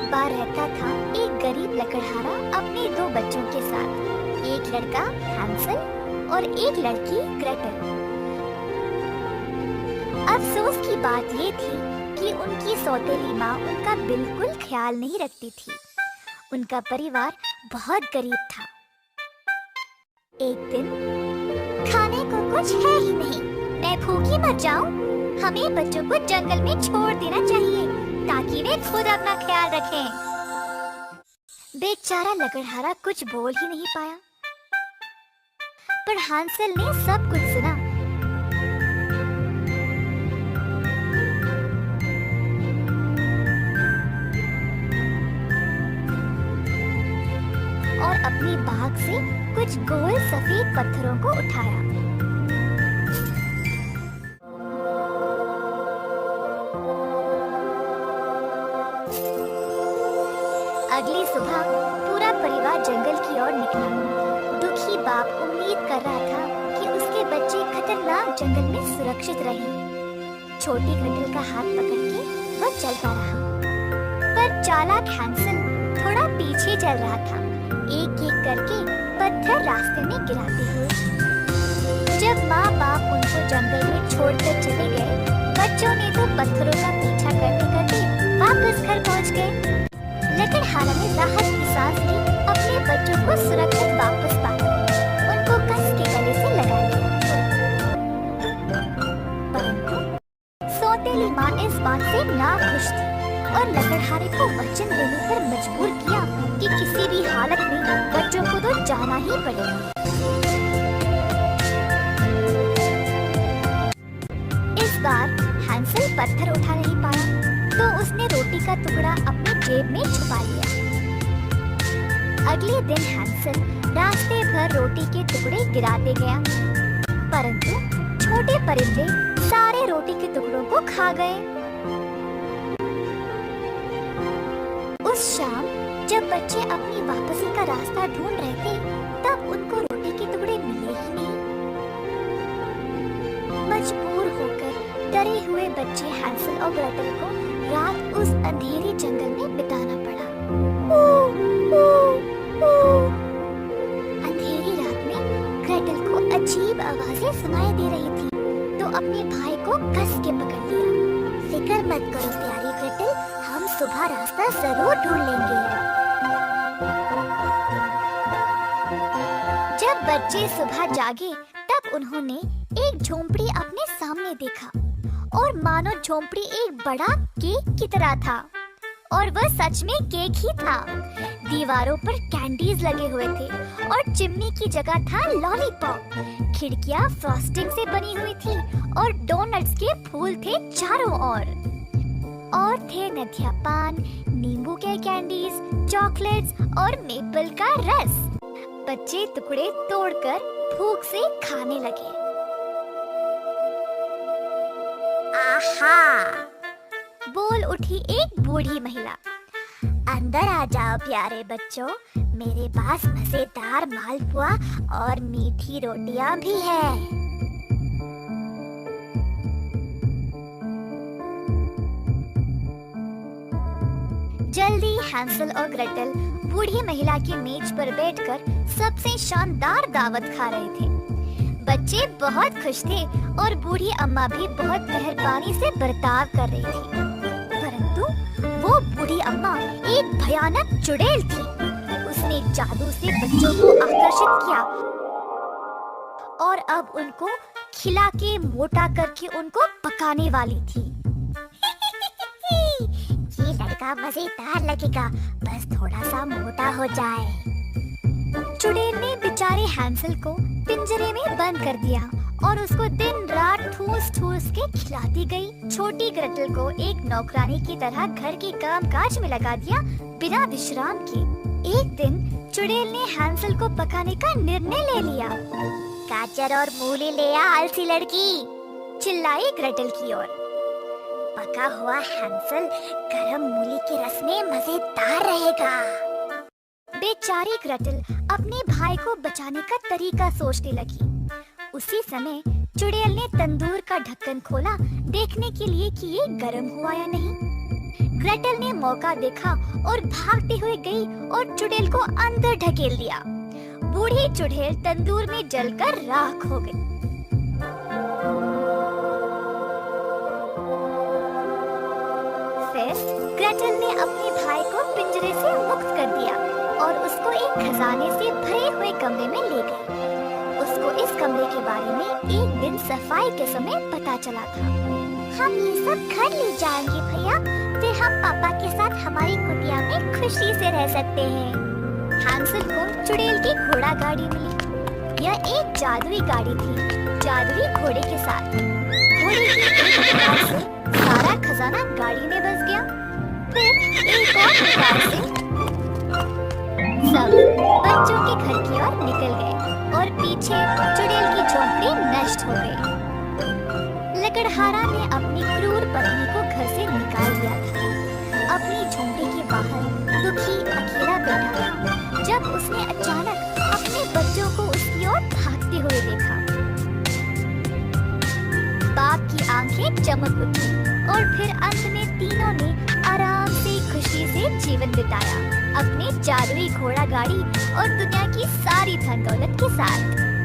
बार रहता था एक गरीब लकड़हारा अपने दो बच्चों के साथ, एक लड़का हैंसल और एक लड़की ग्रेटल। अफसोस की बात ये थी कि उनकी सौतेली माँ उनका बिल्कुल ख्याल नहीं रखती थी। उनका परिवार बहुत गरीब था। एक दिन, खाने को कुछ है ही नहीं, मैं भूखी मर जाऊं। हमें बच्चों को जंगल में छोड़ देना चाहिए ताकि वे खुद अपना ख्याल रखें। बेचारा लकड़हारा कुछ बोल ही नहीं पाया, पर हांसल ने सब कुछ सुना। और अपनी बाग से कुछ गोल सफेद पत्थरों को उठाया। अगली सुबह पूरा परिवार जंगल की ओर निकला। दुखी बाप उम्मीद कर रहा था कि उसके बच्चे खतरनाक जंगल में सुरक्षित रहें। छोटी ग्रेटल का हाथ पकड़ के वह चलता रहा, पर चालाक हैंसल थोड़ा पीछे चल रहा था, एक एक करके पत्थर रास्ते में गिराते हुए। जब माँ बाप उनको जंगल में छोड़कर चले गए, बच्चों ने तो पत्थरों का पीछा करते करते वापस घर पहुँच गए। लकड़हारा ने राहत की सांस ली, अपने बच्चों को सुरक्षित वापस पाकर उनको कस के गले से लगा लिया। परंतु सौतेली माँ इस बात से नाखुश थी और लकड़हारे को वचन देने पर मजबूर किया कि किसी भी हालत में बच्चों को तो जाना ही पड़ेगा। इस बार हैंसल पत्थर उठा नहीं पाया, तो उसने रोटी का टुकड़ा अपने जेब में छुपा लिया। अगले दिन हैंसल रास्ते भर रोटी के टुकड़े गिराते गया, परंतु छोटे परिंदे सारे रोटी के टुकड़ों को खा गए। उस शाम जब बच्चे अपनी वापसी का रास्ता ढूंढ रहे थे, तब उनको रोटी के टुकड़े मिले ही नहीं। मजबूर होकर डरे हुए बच्चे हैंसल और ग्रेटल को रात उस अंधेरे जंगल में बिताना पड़ा। अंधेरी रात में ग्रेटल को अजीब आवाजें सुनाई दे रही थी, तो अपने भाई को कस के पकड़ लिया। फिक्र मत करो प्यारी ग्रेटल, हम सुबह रास्ता जरूर ढूंढ लेंगे। जब बच्चे सुबह जागे, तब उन्होंने एक झोंपड़ी अपने सामने देखा और मानो झोंपड़ी एक बड़ा केक की तरह था, और वह सच में केक ही था। दीवारों पर कैंडीज लगे हुए थे और चिमनी की जगह था लॉलीपॉप। खिड़कियां फ्रॉस्टिंग से बनी हुई थी और डोनट्स के फूल थे चारों ओर। और थे नथिया पान, नींबू के कैंडीज, चॉकलेट्स और मेपल का रस। बच्चे टुकड़े तोड़कर भूख से खाने लगे। आहा! बोल उठी एक बूढ़ी महिला। अंदर आ जाओ प्यारे बच्चों, मेरे पास मजेदार मालपुआ और मीठी रोटियां भी है। जल्दी हैंसल और ग्रेटल बूढ़ी महिला की मेज पर बैठकर सबसे शानदार दावत खा रहे थे। बच्चे बहुत खुश थे और बूढ़ी अम्मा भी बहुत मेहरबानी से बर्ताव कर रही थी। परंतु वो बूढ़ी अम्मा एक भयानक चुड़ैल थी। उसने जादू से बच्चों को आकर्षित किया और अब उनको खिला के मोटा करके उनको पकाने वाली थी। ये लड़का मजेदार लगेगा, बस थोड़ा सा मोटा हो जाए। चुड़ैल ने बेचारे हैंसल को पिंजरे में बंद कर दिया और उसको दिन रात ठूस ठूस के खिलाती गई। छोटी ग्रेटल को एक नौकरानी की तरह घर के काम काज में लगा दिया बिना विश्राम के। एक दिन चुड़ैल ने हैंसल को पकाने का निर्णय ले लिया। गाजर और मूली ले आ आलसी लड़की, चिल्लाई ग्रेटल की ओर। पका हुआ हैंसल गरम मूली के रस में मजेदार रहेगा। बेचारी ग्रेटल अपने भाई को बचाने का तरीका सोचने लगी। उसी समय चुड़ैल ने तंदूर का ढक्कन खोला देखने के लिए कि ये गर्म हुआ या नहीं। ग्रेटल ने मौका देखा और भागते हुए गई और चुड़ैल को अंदर ढकेल दिया। बूढ़ी चुड़ैल तंदूर में जलकर राख हो गई। फिर ग्रेटल ने अपने भाई को पिंजरे से मुक्त कर दिया और उसको एक खजाने से भरे हुए कमरे में ले गई। उसको इस कमरे के बारे में एक दिन सफाई के समय पता चला था। हम ये सब घर ले जाएंगे भैया, फिर हम पापा के साथ हमारी कुटिया में खुशी से रह सकते हैं। हैंसल को चुड़ैल की घोड़ा गाड़ी मिली। यह एक जादुई गाड़ी थी, जादुई घोड़े के साथ। घोड़े की एक प्रकार से सारा खजाना गाड़ी में बस गया। फिर एक और प्रकार से सब बच्चों के घर की ओर निकल गए और पीछे चुड़ैल की झोंपड़ी नष्ट हो गई। लकड़हारा ने अपनी क्रूर पत्नी को घर से निकाल दिया था। अपनी झोंपड़ी के बाहर दुखी अकेला बैठा था जब उसने अचानक अपने बच्चों को उसकी ओर भागते हुए देखा। बाप की आंखें चमक उठी और फिर अंत में तीनों ने आराम से खुशी से जीवन बिताया, अपने जादुई घोड़ा गाड़ी और दुनिया की सारी धन दौलत के साथ।